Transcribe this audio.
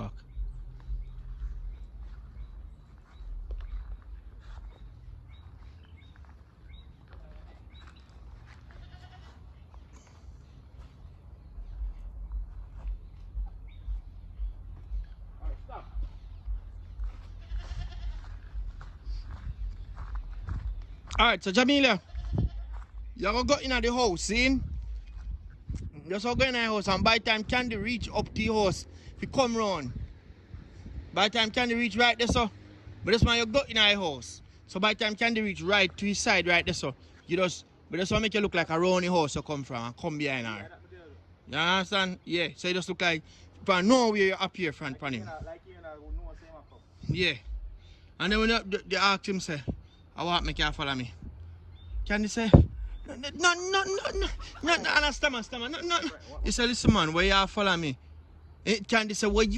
park. Alright, so Jamila, you're gonna go in the house, see? Just go in the house, and by the time Candy reach up to the house, if you come round, by the time Candy reach right there, so, but this man you go in the house. So by the time Candy reach right to his side right there, so, you just want to make you look like a round the house you come from and come behind her. You understand? Yeah, so you just look like, from nowhere you appear front from him. Yeah. And then when they ask him, say, I want me to follow me. Candy say, no, stammer, no. He said, listen man, where you follow me? Candy say, where you